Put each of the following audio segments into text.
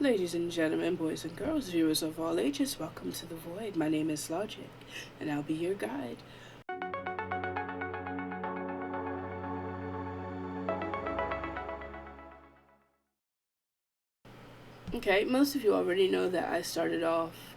Ladies and gentlemen, boys and girls, viewers of all ages, welcome to The Void. My name is Logic, and I'll be your guide. Okay, most of you already know that I started off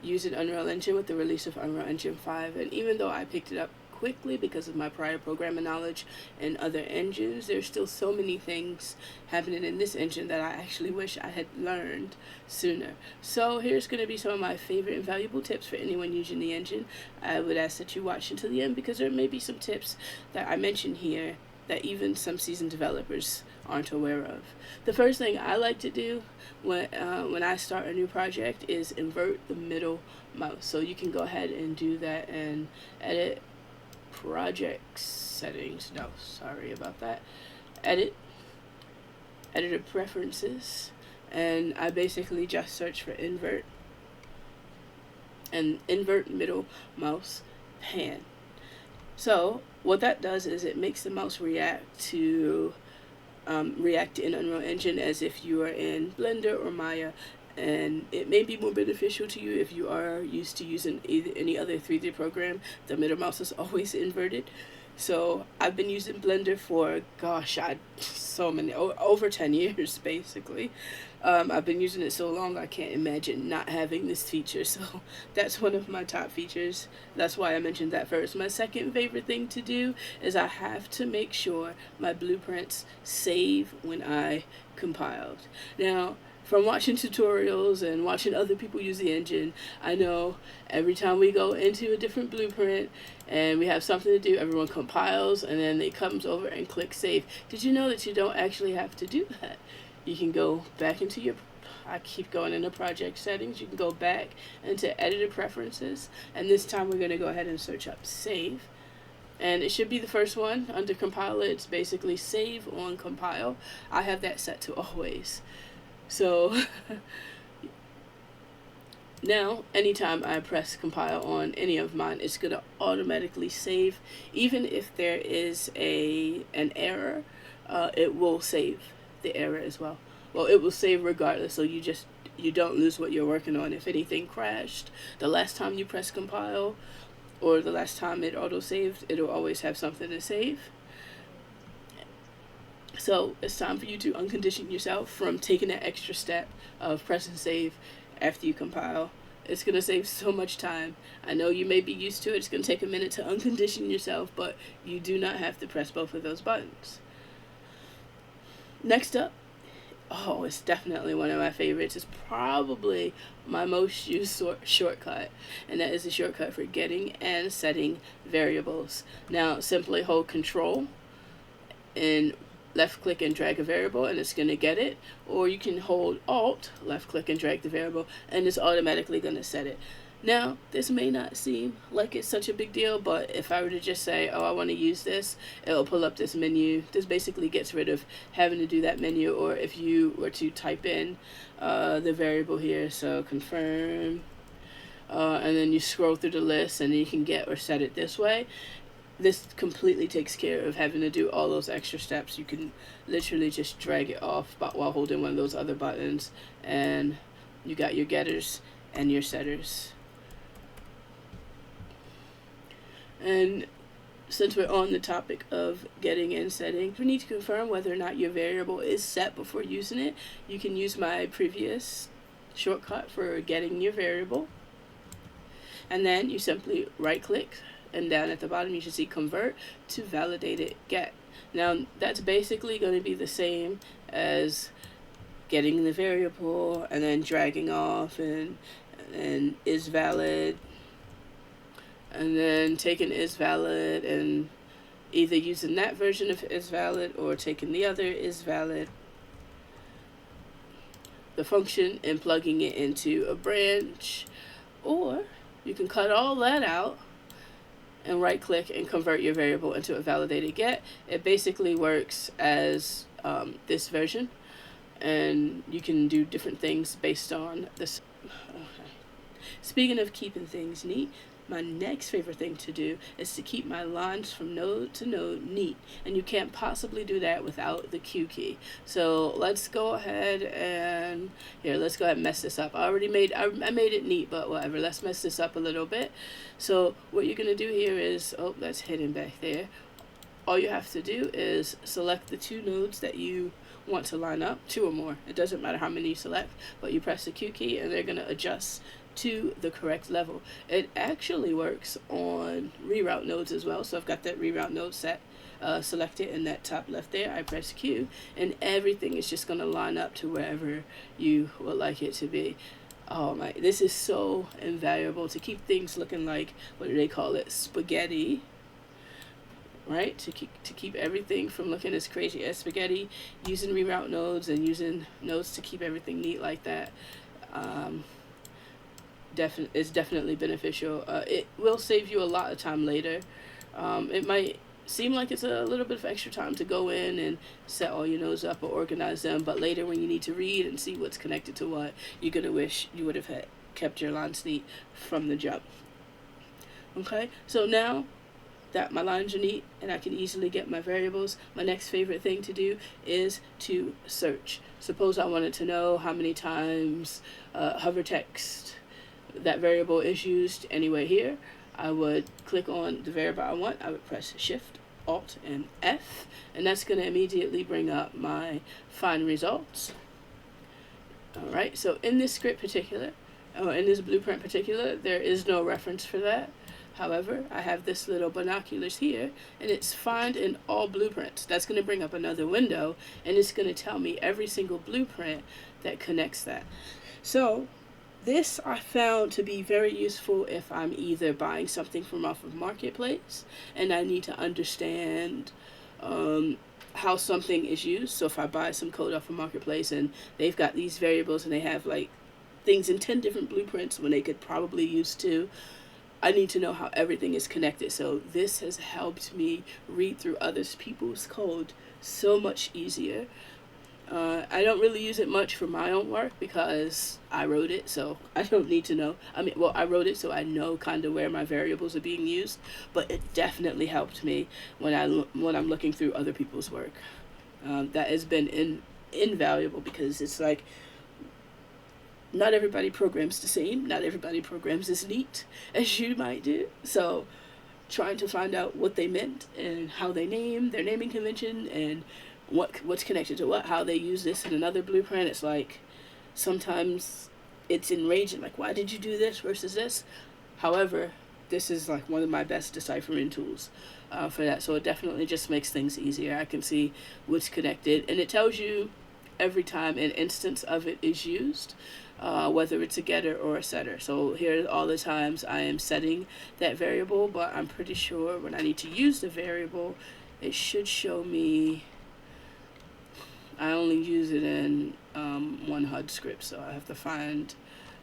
using Unreal Engine with the release of Unreal Engine 5, and even though I picked it up quickly because of my prior programming knowledge and other engines, there's still so many things happening in this engine that I actually wish I had learned sooner. So here's going to be some of my favorite and valuable tips for anyone using the engine. I would ask that you watch until the end because there may be some tips that I mention here that even some seasoned developers aren't aware of. The first thing I like to do when I start a new project is invert the middle mouse. So you can go ahead and do that and edit project settings. No, sorry about that. Editor preferences, and I basically just search for invert and invert middle mouse pan. So what that does is it makes the mouse react in Unreal Engine as if you are in Blender or Maya, and it may be more beneficial to you if you are used to using any other 3D program. The middle mouse is always inverted. So I've been using Blender for over 10 years basically. I've been using it so long I can't imagine not having this feature, so that's one of my top features. That's why I mentioned that first. My second favorite thing to do is I have to make sure my blueprints save when I compiled. Now, from watching tutorials and watching other people use the engine, I know every time we go into a different blueprint and we have something to do, everyone compiles and then it comes over and click save. Did you know that you don't actually have to do that? You can go back into I keep going into project settings. You can go back into editor preferences, and this time we're going to go ahead and search up save. And it should be the first one under compiler. It's basically save on compile. I have that set to always. So now anytime I press compile on any of mine, it's going to automatically save. Even if there is an error, it will save the error as well. Well, it will save regardless, so you don't lose what you're working on. If anything crashed the last time you press compile or the last time it auto-saved, it'll always have something to save. So it's time for you to uncondition yourself from taking that extra step of pressing save after you compile. It's going to save so much time. I know you may be used to it. It's going to take a minute to uncondition yourself, but you do not have to press both of those buttons. Next up, it's definitely one of my favorites. It's probably my most used shortcut, and that is a shortcut for getting and setting variables. Now, simply hold Control and left click and drag a variable and it's going to get it, or you can hold Alt, left click and drag the variable, and it's automatically going to set it. Now, this may not seem like it's such a big deal, but if I were to just say, I want to use this, it'll pull up this menu. This basically gets rid of having to do that menu, or if you were to type in the variable here, so confirm, and then you scroll through the list and you can get or set it this way. This completely takes care of having to do all those extra steps. You can literally just drag it off while holding one of those other buttons, and you got your getters and your setters. And since we're on the topic of getting and setting, we need to confirm whether or not your variable is set before using it. You can use my previous shortcut for getting your variable, and then you simply right click, and down at the bottom you should see convert to validated get. Now that's basically going to be the same as getting the variable and then dragging off and is valid, and then taking is valid and either using that version of is valid or taking the other is valid, the function, and plugging it into a branch. Or you can cut all that out and right click and convert your variable into a validated get. It basically works as this version, and you can do different things based on this. Okay. Speaking of keeping things neat, my next favorite thing to do is to keep my lines from node to node neat, and you can't possibly do that without the Q key. So let's go ahead and let's go ahead and mess this up. I made it neat, but whatever. Let's mess this up a little bit. So what you're gonna do here is, oh, that's hidden back there. All you have to do is select the 2 nodes that you want to line up, 2 or more. It doesn't matter how many you select, but you press the Q key and they're gonna adjust to the correct level. It actually works on reroute nodes as well. So I've got that reroute node selected in that top left there. I press Q and everything is just going to line up to wherever you would like it to be. Oh my, this is so invaluable to keep things looking like, what do they call it, spaghetti, right? To keep everything from looking as crazy as spaghetti, using reroute nodes and using nodes to keep everything neat like that. Is definitely beneficial. It will save you a lot of time later. It might seem like it's a little bit of extra time to go in and set all your nodes up or organize them, but later when you need to read and see what's connected to what, you're gonna wish you would have kept your lines neat from the jump. Okay, so now that my lines are neat and I can easily get my variables, my next favorite thing to do is to search. Suppose I wanted to know how many times hover text that variable is used anywhere here. I would click on the variable I want. I would press Shift, Alt, and F, and that's going to immediately bring up my find results. Alright, so in this script particular, or in this blueprint particular, there is no reference for that. However, I have this little binoculars here, and it's find in all blueprints. That's going to bring up another window, and it's going to tell me every single blueprint that connects that. So this I found to be very useful if I'm either buying something from off of Marketplace and I need to understand how something is used. So if I buy some code off of Marketplace and they've got these variables and they have like things in 10 different blueprints when they could probably use 2, I need to know how everything is connected. So this has helped me read through other people's code so much easier. I don't really use it much for my own work because I wrote it, so I don't need to know. I wrote it so I know kind of where my variables are being used, but it definitely helped me when I'm looking through other people's work. That has been invaluable because it's like not everybody programs the same. Not everybody programs as neat as you might do. So trying to find out what they meant and how they name their naming convention and what's connected to what, how they use this in another blueprint. It's like sometimes it's enraging, like, why did you do this versus this? However, this is like one of my best deciphering tools for that. So it definitely just makes things easier. I can see what's connected, and it tells you every time an instance of it is used, whether it's a getter or a setter. So here are all the times I am setting that variable, but I'm pretty sure when I need to use the variable, it should show me. I only use it in one HUD script, so I have to find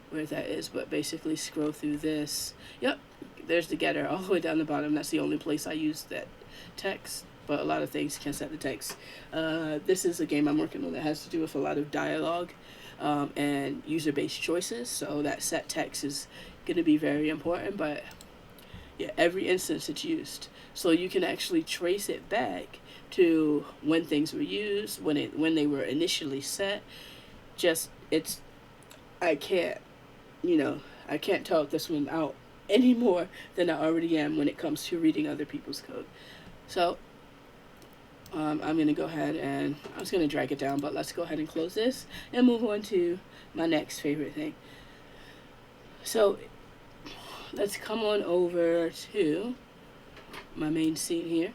where that is, but basically scroll through this. Yep, there's the getter all the way down the bottom. That's the only place I use that text, but a lot of things can set the text. This is a game I'm working on that has to do with a lot of dialogue and user-based choices, so that set text is going to be very important, but yeah, every instance it's used. So you can actually trace it back to when things were used, when they were initially set. I can't talk this one out any more than I already am when it comes to reading other people's code. So I'm going to go ahead and I'm just going to drag it down, but let's go ahead and close this and move on to my next favorite thing. So let's come on over to my main scene here.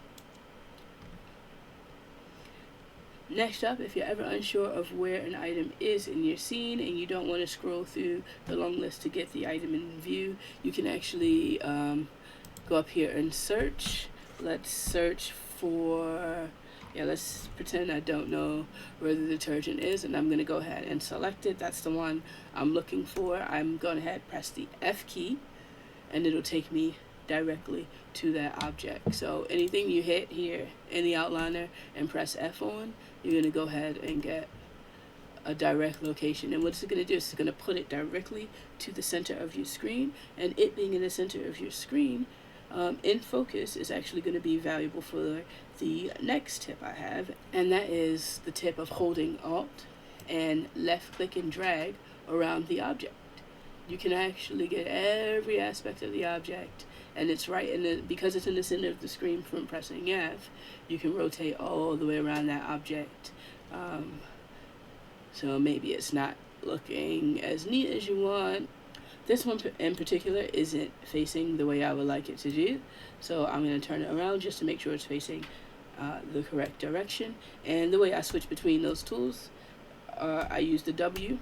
Next up, if you're ever unsure of where an item is in your scene and you don't want to scroll through the long list to get the item in view, you can actually go up here and search. Let's search for, let's pretend I don't know where the detergent is, and I'm going to go ahead and select it. That's the one I'm looking for. I'm going ahead and press the F key, and it'll take me directly to that object. So anything you hit here in the outliner and press F on, you're going to go ahead and get a direct location. And what it's going to do is it's going to put it directly to the center of your screen, and it being in the center of your screen in focus is actually going to be valuable for the next tip I have, and that is the tip of holding Alt and left click and drag around the object. You can actually get every aspect of the object, and it's right in the, because it's in the center of the screen from pressing F, you can rotate all the way around that object. So maybe it's not looking as neat as you want. This one in particular isn't facing the way I would like it to do, so I'm going to turn it around just to make sure it's facing the correct direction. And the way I switch between those tools, I use the W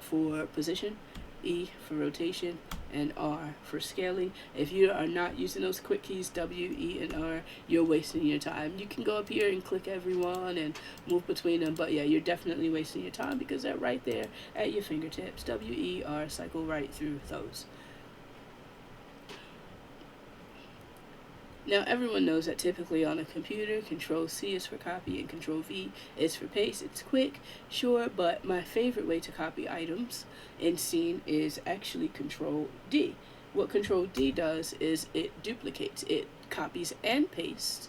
for position, E for rotation, and R for scaling. If you are not using those quick keys, W, E, and R, you're wasting your time. You can go up here and click every one and move between them, but yeah, you're definitely wasting your time because they're right there at your fingertips. W, E, R, cycle right through those. Now, everyone knows that typically on a computer, Control-C is for copy and Control-V is for paste. It's quick, sure, but my favorite way to copy items in Scene is actually Control-D. What Control-D does is it duplicates. It copies and pastes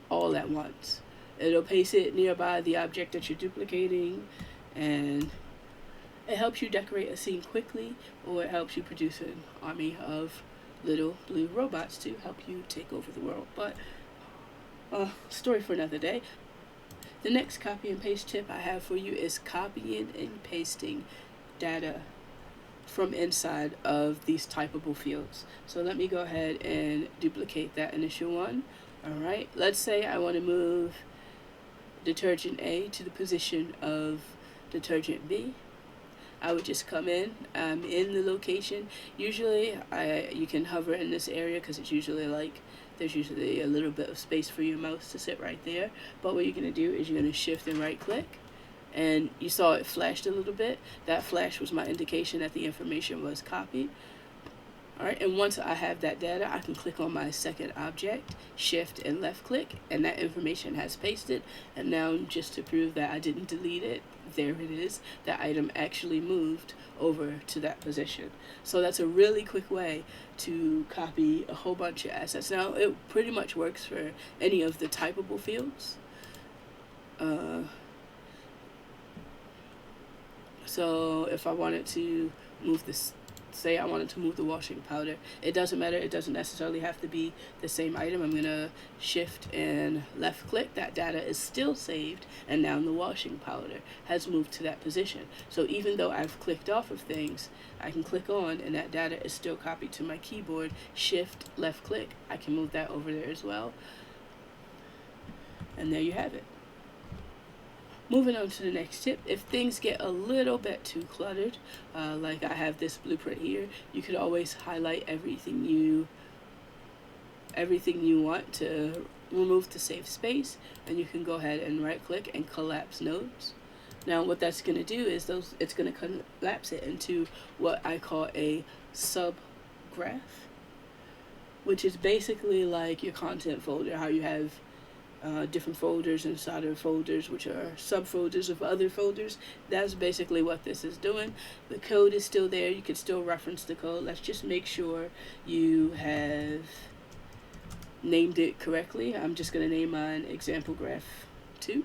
all at once. It'll paste it nearby the object that you're duplicating, and it helps you decorate a scene quickly, or it helps you produce an army of little blue robots to help you take over the world. But story for another day. The next copy and paste tip I have for you is copying and pasting data from inside of these typable fields. So let me go ahead and duplicate that initial one. Alright, let's say I want to move detergent A to the position of detergent B. I would just come in the location. Usually you can hover in this area because it's usually like there's usually a little bit of space for your mouse to sit right there. But what you're going to do is you're going to shift and right click, and you saw it flashed a little bit. That flash was my indication that the information was copied. Alright, and once I have that data, I can click on my second object, shift and left click, and that information has pasted. And now, just to prove that I didn't delete it, there it is. That item actually moved over to that position. So that's a really quick way to copy a whole bunch of assets. Now, it pretty much works for any of the typable fields. So if I wanted to move this, say I wanted to move the washing powder, it doesn't matter. It doesn't necessarily have to be the same item. I'm going to shift and left click. That data is still saved, and now the washing powder has moved to that position. So even though I've clicked off of things, I can click on and that data is still copied to my keyboard. Shift, left click, I can move that over there as well. And there you have it. Moving on to the next tip, if things get a little bit too cluttered, like I have this blueprint here, you could always highlight everything you want to remove to save space, and you can go ahead and right click and collapse nodes. Now what that's going to do is it's going to collapse it into what I call a subgraph, which is basically like your content folder, how you have different folders inside of folders, which are subfolders of other folders. That's basically what this is doing. The code is still there. You can still reference the code. Let's just make sure you have named it correctly. I'm just going to name mine example graph 2.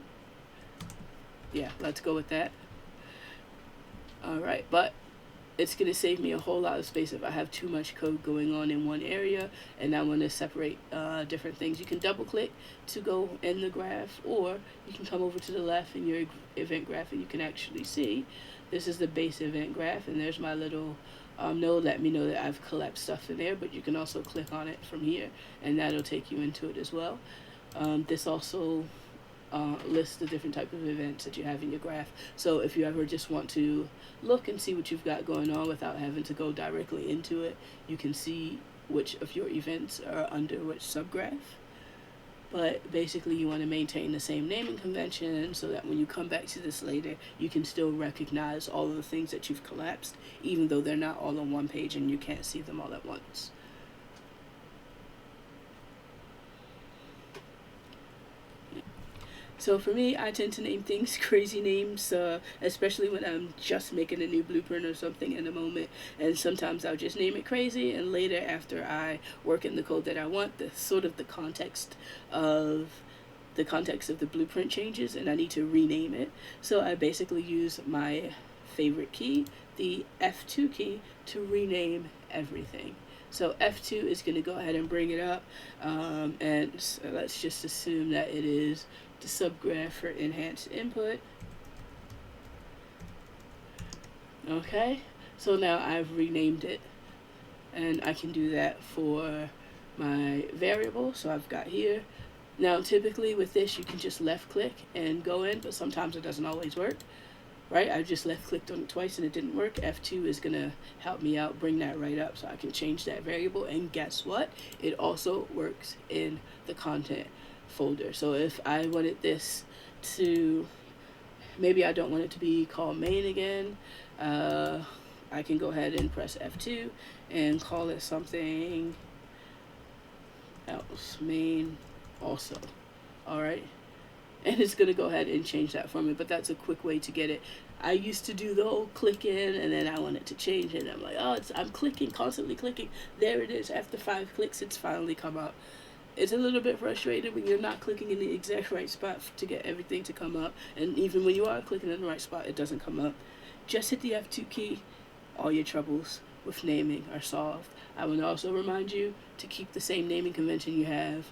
Yeah, let's go with that. Alright, but it's going to save me a whole lot of space if I have too much code going on in one area and I want to separate different things. You can double click to go in the graph, or you can come over to the left in your event graph and you can actually see this is the base event graph, and there's my little node. Let me know that I've collapsed stuff in there, but you can also click on it from here and that'll take you into it as well. This also list the different type of events that you have in your graph. So if you ever just want to look and see what you've got going on without having to go directly into it, you can see which of your events are under which subgraph. But basically you want to maintain the same naming convention so that when you come back to this later, you can still recognize all of the things that you've collapsed, even though they're not all on one page and you can't see them all at once. So for me, I tend to name things crazy names, especially when I'm just making a new blueprint or something in the moment. And sometimes I'll just name it crazy, and later, after I work in the code that I want, the sort of of the context of the blueprint changes, and I need to rename it. So I basically use my favorite key, the F2 key, to rename everything. So F2 is going to go ahead and bring it up, and so let's just assume that it is the subgraph for enhanced input. Okay, so now I've renamed it, and I can do that for my variable. So I've got here. Now typically with this you can just left click and go in, but sometimes it doesn't always work. Right, I just left clicked on it twice and it didn't work. F2 is gonna help me out, bring that right up so I can change that variable. And guess what? It also works in the content folder. So if I wanted this to, maybe I don't want it to be called main again, I can go ahead and press F2 and call it something else, main also. All right, and it's going to go ahead and change that for me, but that's a quick way to get it. I used to do the whole click in, and then I wanted to change it. I'm like, oh, I'm clicking, constantly clicking. There it is. After 5 clicks, it's finally come out. It's a little bit frustrating when you're not clicking in the exact right spot to get everything to come up, and even when you are clicking in the right spot, it doesn't come up. Just hit the F2 key. All your troubles with naming are solved. I would also remind you to keep the same naming convention you have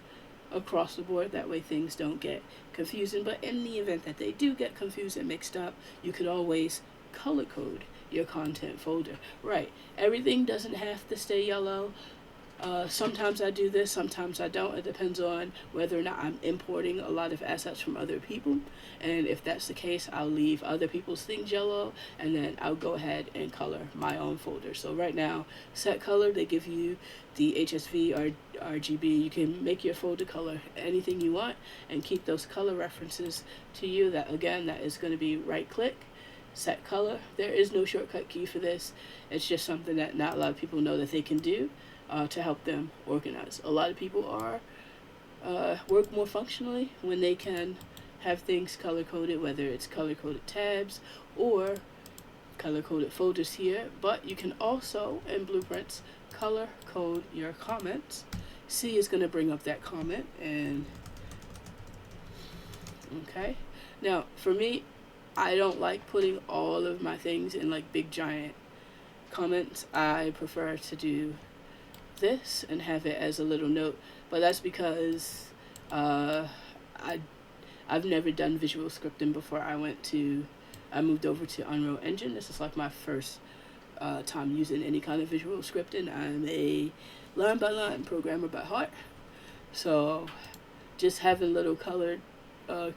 across the board. That way things don't get confusing. But in the event that they do get confused and mixed up, you could always color code your content folder. Right, everything doesn't have to stay yellow. Sometimes I do this, sometimes I don't. It depends on whether or not I'm importing a lot of assets from other people. And if that's the case, I'll leave other people's things yellow, and then I'll go ahead and color my own folder. So right now, set color, they give you the HSV or RGB. You can make your folder color anything you want and keep those color references to you. That again, that is going to be right click, set color. There is no shortcut key for this. It's just something that not a lot of people know that they can do. To help them organize. A lot of people are work more functionally when they can have things color coded, whether it's color coded tabs or color coded folders here. But you can also in Blueprints color code your comments. C is going to bring up that comment, and okay. Now for me, I don't like putting all of my things in like big giant comments. I prefer to do this and have it as a little note, but that's because I've never done visual scripting before I moved over to Unreal Engine. This is like my first time using any kind of visual scripting. I'm a line by line programmer by heart, so just having little colored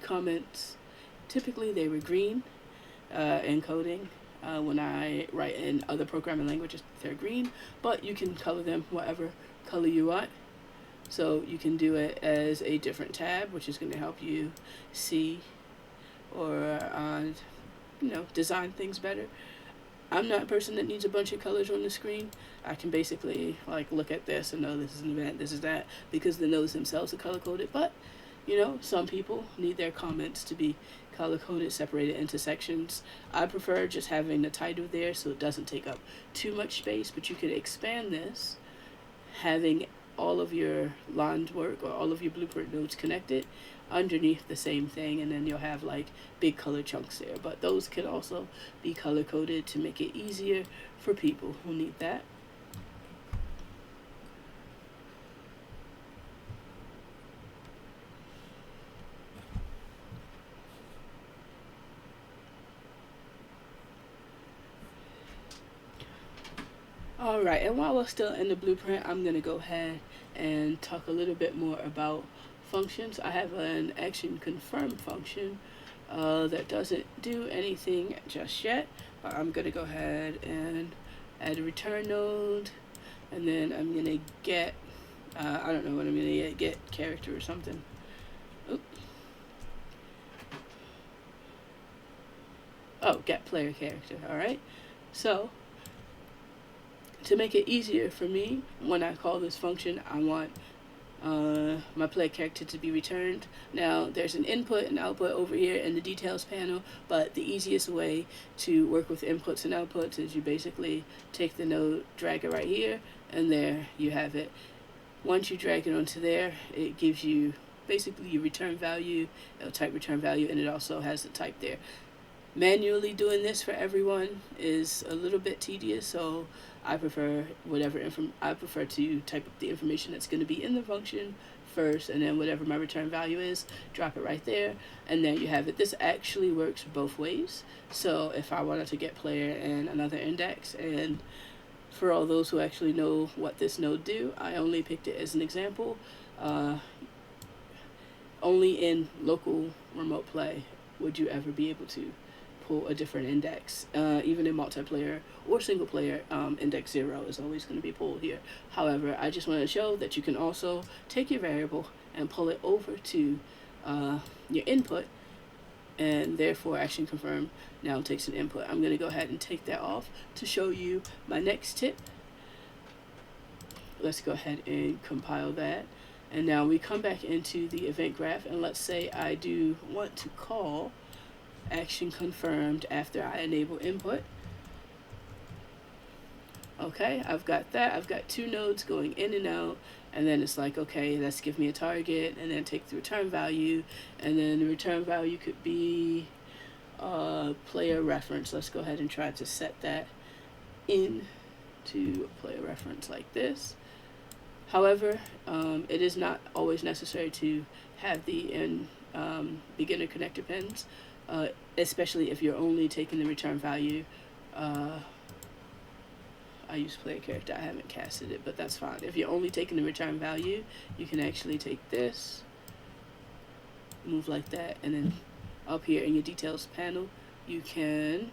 comments, typically they were green encoding. When I write in other programming languages, they're green, but you can color them whatever color you want. So you can do it as a different tab, which is going to help you see or design things better. I'm not a person that needs a bunch of colors on the screen. I can basically like look at this and know this is an event, this is that, because the nodes themselves are color coded. But some people need their comments to be color coded, separated into sections. I prefer just having the title there so it doesn't take up too much space, but you could expand this, having all of your lined work or all of your blueprint nodes connected underneath the same thing, and then you'll have like big color chunks there. But those can also be color coded to make it easier for people who need that. Alright, and while we're still in the blueprint, I'm going to go ahead and talk a little bit more about functions. I have an action confirm function that doesn't do anything just yet. I'm going to go ahead and add a return node, and then I'm going to get, I don't know what I'm going to get character or something. Oop. Oh, get player character. Alright, so to make it easier for me, when I call this function, I want my player character to be returned. Now there's an input and output over here in the details panel, but the easiest way to work with inputs and outputs is you basically take the node, drag it right here, and there you have it. Once you drag it onto there, it gives you basically your return value. It'll type return value, and it also has the type there. Manually doing this for everyone is a little bit tedious, so I prefer I prefer to type up the information that's going to be in the function first, and then whatever my return value is, drop it right there, and there you have it. This actually works both ways. So if I wanted to get player and another index, and for all those who actually know what this node do, I only picked it as an example. Only in local remote play would you ever be able to pull a different index. Even in multiplayer or single player, index 0 is always going to be pulled here. However, I just want to show that you can also take your variable and pull it over to your input, and therefore action confirm now takes an input. I'm going to go ahead and take that off to show you my next tip. Let's go ahead and compile that. And now we come back into the event graph, and let's say I do want to call action confirmed after I enable input. Okay, I've got that. I've got two nodes going in and out, and then it's like, okay, let's give me a target, and then take the return value, and then the return value could be player reference. Let's go ahead and try to set that in to a player reference like this. However, it is not always necessary to have the beginner connector pins, especially if you're only taking the return value. I use player character, I haven't casted it, but that's fine. If you're only taking the return value, you can actually take this, move like that, and then up here in your details panel, you can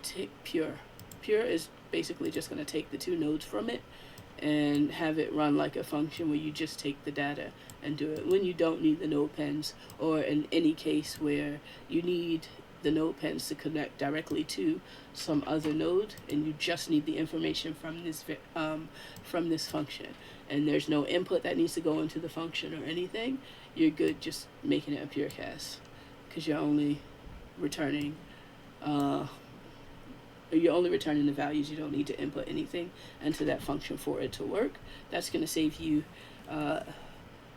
take pure. Pure is basically just going to take the two nodes from it and have it run like a function where you just take the data and do it when you don't need the node pens, or in any case where you need the node pens to connect directly to some other node and you just need the information from this function, and there's no input that needs to go into the function or anything. You're good just making it a pure cast, because you're only returning the values. You don't need to input anything into that function for it to work. That's going to save you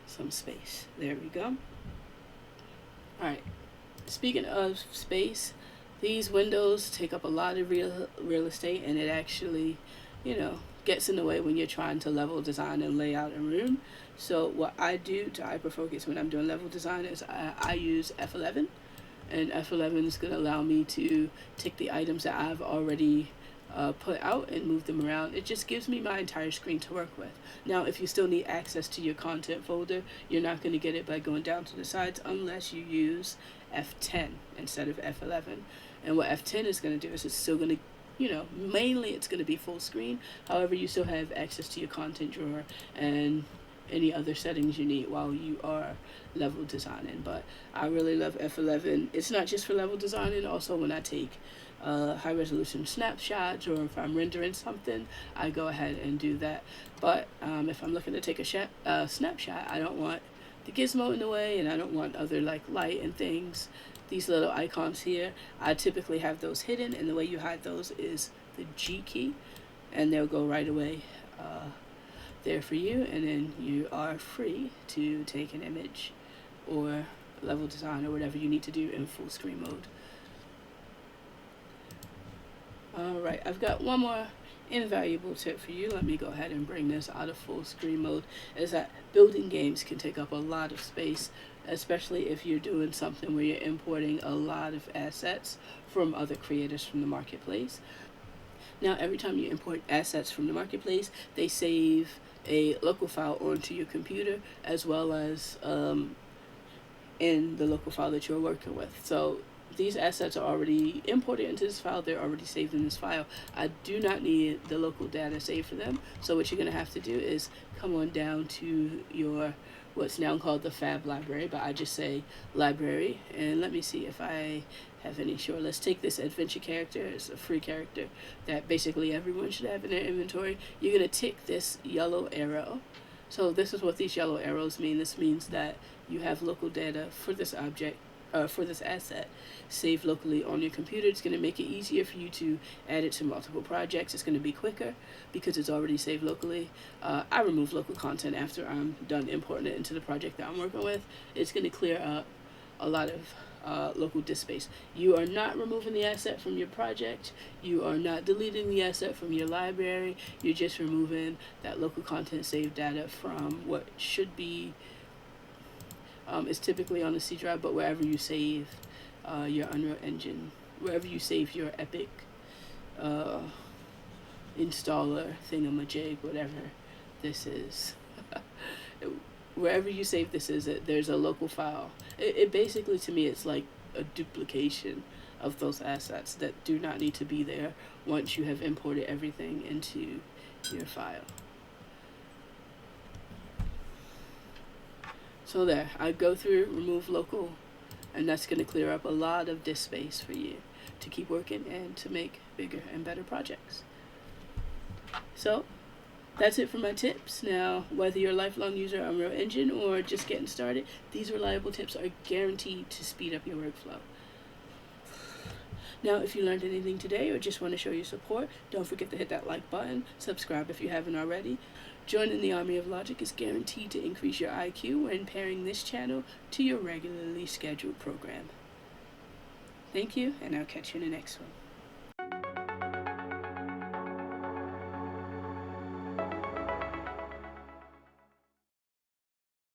some space. There we go. Alright, speaking of space, these windows take up a lot of real estate, and it actually, gets in the way when you're trying to level design and lay out a room. So what I do to hyperfocus when I'm doing level design is I use F11. And F11 is going to allow me to take the items that I've already put out and move them around. It just gives me my entire screen to work with. Now, if you still need access to your content folder, you're not going to get it by going down to the sides unless you use F10 instead of F11. And what F10 is going to do is it's still going to, mainly it's going to be full screen. However, you still have access to your content drawer and any other settings you need while you are level designing. But I really love F11. It's not just for level designing, also when I take high resolution snapshots, or if I'm rendering something, I go ahead and do that. But if I'm looking to take a snapshot, I don't want the gizmo in the way, and I don't want other like light and things. These little icons here, I typically have those hidden, and the way you hide those is the G key, and they'll go right away there for you, and then you are free to take an image or level design or whatever you need to do in full screen mode. Alright, I've got one more invaluable tip for you. Let me go ahead and bring this out of full screen mode. Is that building games can take up a lot of space, especially if you're doing something where you're importing a lot of assets from other creators from the marketplace. Now, every time you import assets from the marketplace, they save a local file onto your computer, as well as in the local file that you're working with. So these assets are already imported into this file. They're already saved in this file. I do not need the local data saved for them. So what you're going to have to do is come on down to your what's now called the Fab library, but I just say library, and let me see if I have any. Sure, let's take this adventure character. It's a free character that basically everyone should have in their inventory. You're going to tick this yellow arrow So this is what these yellow arrows mean. This means that you have local data for this object, for this asset, saved locally on your computer. It's going to make it easier for you to add it to multiple projects. It's going to be quicker because it's already saved locally. I remove local content after I'm done importing it into the project that I'm working with. It's going to clear up a lot of local disk space. You are not removing the asset from your project. You are not deleting the asset from your library. You're just removing that local content saved data from what should be, it's typically on a C drive, but wherever you save your Unreal Engine, wherever you save your Epic installer thingamajig, whatever this is. Wherever you save this is, there's a local file. It basically, to me, it's like a duplication of those assets that do not need to be there once you have imported everything into your file. So there, I go through remove local, and that's going to clear up a lot of disk space for you to keep working and to make bigger and better projects. So that's it for my tips. Now, whether you're a lifelong user of Unreal Engine or just getting started, these reliable tips are guaranteed to speed up your workflow. Now, if you learned anything today or just want to show your support, don't forget to hit that like button, subscribe if you haven't already. Joining the Army of Logic is guaranteed to increase your IQ when pairing this channel to your regularly scheduled program. Thank you, and I'll catch you in the next one.